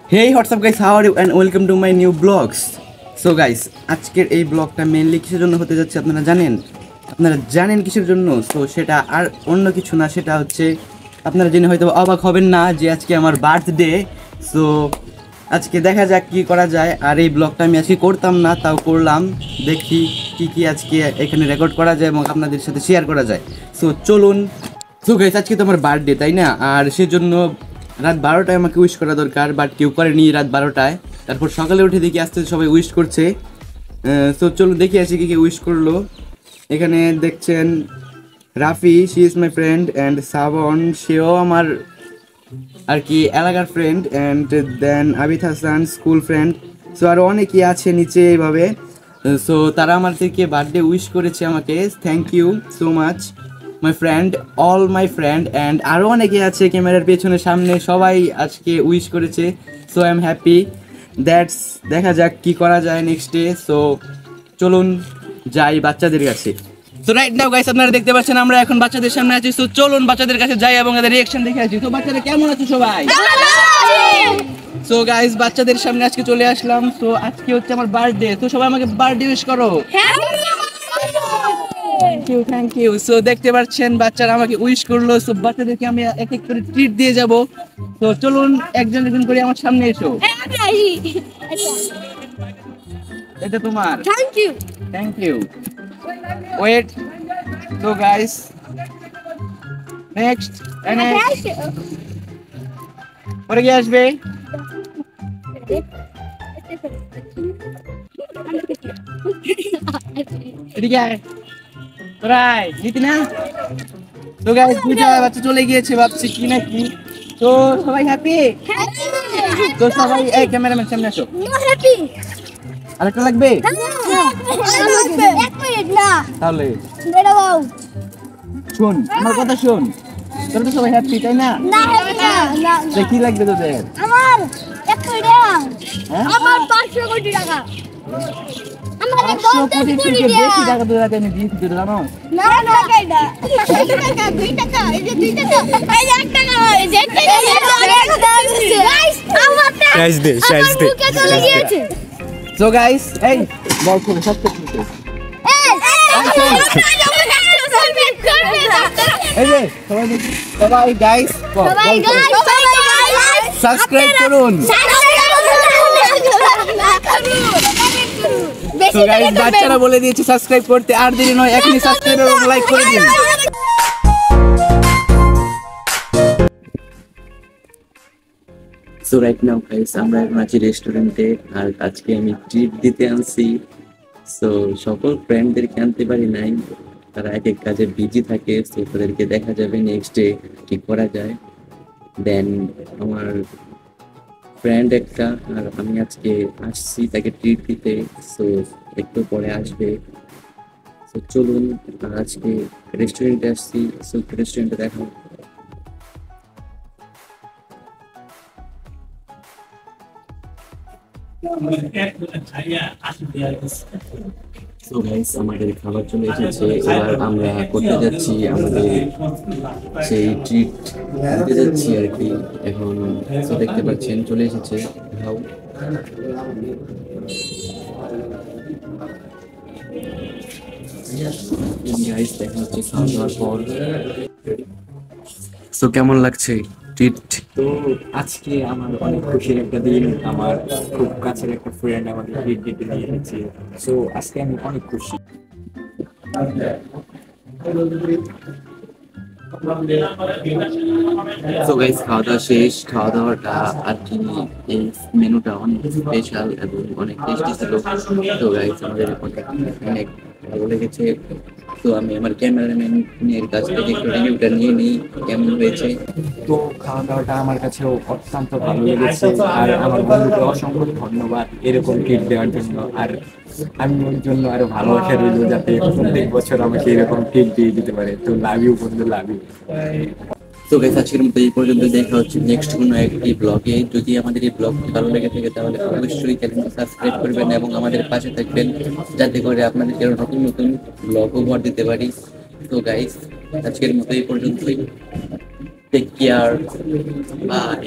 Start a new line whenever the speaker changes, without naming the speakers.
Hey, what's up guys, how are you and welcome to my new vlogs. So guys, আজকের এই ব্লগটা mainly কিসের জন্য হতে যাচ্ছে আপনারা জানেন কিসের জন্য? সো সেটা আর অন্য কিছু না, সেটা হচ্ছে আপনারা জেনে হয়তো অবাক হবেন না যে আজকে আমার বার্থডে। সো আজকে দেখা যাক কি করা যায়। আর এই ব্লগটা আমি আজকে করতাম না, তাও করলাম, দেখি কি আজকে এখানে রেকর্ড করা যায় এবং আপনাদের সাথে শেয়ার করা যায়। সো চলুন। সো গাইস, আজকে তো আমার বার্থডে, তাই না? আর সেজন্য রাত 12টায় আমাকে উইশ করা দরকার, বাট কেউ করেনি রাত 12টায়। তারপর সকালে উঠে দেখি আস্তে সবাই উইশ করছে। সো চলুন দেখি আসি কে উইশ করলো। এখানে দেখছেন Rafi, she is my friend, and Saban, সেও আমার আর কি এলাকার friend, and then Abid Hasan, school friend. So আরও অনেকেই আছে নিচে এইভাবে। সো তারা আমাদেরকে বার্থডে উইশ করেছে আমাকে। Thank you so much my friend, all my friend, and আরও অনেকে আছে ক্যামেরার পেছনে সামনে, সবাই আজকে উইশ করেছে। So I am happy. That's, দেখা যাক কি করা যায় নেক্সট ডে। সো চলুন যাই বাচ্চাদের কাছে। সো রাইট নাও গাইস, আপনারা দেখতে পাচ্ছেন আমরা এখন বাচ্চাদের সামনে আছি। সো চলুন বাচ্চাদের কাছে যাই এবং এদের রিঅ্যাকশন দেখে আসি। তো বাচ্চারা কেমন আছে সবাই? সো গাইস, বাচ্চাদের সামনে আজকে চলে আসলাম। সো আজকে হচ্ছে আমার বার্থডে, তো সবাই আমাকে বার্থডে উইশ করো। Thank you. সো দেখতে পাচ্ছেন বাচ্চারা আমাকে উইশ করলো। সো বাচ্চাদেরকে আমি এক এক করে ট্রিট দিয়ে যাব। তো চলুন একজন একজন করে আমার সামনে এসো। এটা তোমার। Thank you. Wait. So guys, next পরে কি আসবে? এদিকে আয়। তোরাই জিতি না? তো গাইস, দুইটা বাচ্চা চলে গিয়েছে, ভাবছি কি না কি। তো সবাই হ্যাপি? তো সবাই এই ক্যামেরাম্যান সামনে আসো। আরেকটা লাগবে? তাহলে শোন, আমার কথা শোন। তোরা তো সবাই হ্যাপি, তাই না? কি লাগবে তোদের?
আমার 1 কোটি টাকা। আমার 500 কোটি টাকা। আমার 10 কোটি
টাকা তো রাতে আমি দিয়েছি, তুই জানো?
না টাকা এটা 2 টাকা, এই যে 2 টাকা, এই যে 1 টাকা, এই যে 1 টাকা। গাইস, আমার
সাইজ দে।
বুকে চলে গিয়েছে।
সো গাইস, এই বল করে সব করতে। এই যে সবাই গাইস, সাবস্ক্রাইব করুন। তো গাইস, বাচ্চারা বলে দিয়েছে সাবস্ক্রাইব করতে, আর দেরি নয়, এখনই সাবস্ক্রাইব এবং লাইক করে দিন। সো রাইট নাও গাইস, আমরা এখন আছি রেস্টুরেন্টে, আর আজকে আমি ট্রিট দিতে আনছি। সো সকল ফ্রেন্ডদেরকে আনতে পারি নাই, তারা এক এক কাজে বিজি থাকে। সো তাদেরকে দেখা যাবে নেক্সট ডে কি করা যায়। দেন আমার ফ্রেন্ড একটা, আর আমি আজকে আসছি তাকে ট্রিট দিতে। সো একটু পরে আসবে। সো চলুন, আজকে রেস্টুরেন্টে আসছি। সো রেস্টুরেন্টে দেখা। সো গাইস, আমাদের খাবার চলে এসেছে। এবার আমরা করতে যাচ্ছি আমাদের সেই ট্রিট দিতে যাচ্ছি আর কি এখন। সো দেখতে পাচ্ছেন চলে এসেছে। খাও। গাইস, দেখা হচ্ছে খাওয়া দাওয়ার পর। সো কেমন লাগছে ট্রিট?
তো আজকে আমার অনেক খুশির একটা দিন। আমার খুব কাছের একটা ফ্রেন্ড আমাকে ট্রিট দিতে নিয়ে এসেছে। সো আজকে আমি অনেক খুশি।
সো গাইস, খাওয়া দাওয়া শেষ। খাওয়া দাওয়াটা আর কি, এই মেনুটা অনেক স্পেশাল এবং অনেক টেস্টি ছিল। তো গাইস, আমাদের অনেক ভালো লেগেছে। তো আমি আমার ক্যামেরাম্যানের কাছ থেকে একটু রিভিউটা নিয়ে নিই কেমন হয়েছে।
তো খাওয়া দাওয়াটা আমার কাছেও অত্যন্ত ভালো লেগেছে। আর আমার বন্ধুকে অসংখ্য ধন্যবাদ এরকম ট্রিট দেওয়ার জন্য। আর আমি ওর জন্য আরো ভালোবাসা রইল, যাতে প্রত্যেক বছর আমাকে এরকম ট্রিট দিয়ে দিতে পারে। তো লাভ ইউ বন্ধু, লাভ ইউ।
তো গাইস, আজকের মতো এই পর্যন্ত। দেখা হচ্ছে নেক্সট কোনো একটি ব্লগে। যদি আমাদের এই ব্লগটি ভালো লেগে থাকে তাহলে অবশ্যই চ্যানেলটি সাবস্ক্রাইব করবেন এবং আমাদের পাশে থাকবেন, যাতে করে আপনাদেরকে আরো নতুন নতুন ব্লগ উপহার দিতে পারি। তো গাইস, আজকের মতো এই পর্যন্তই। Take care, by.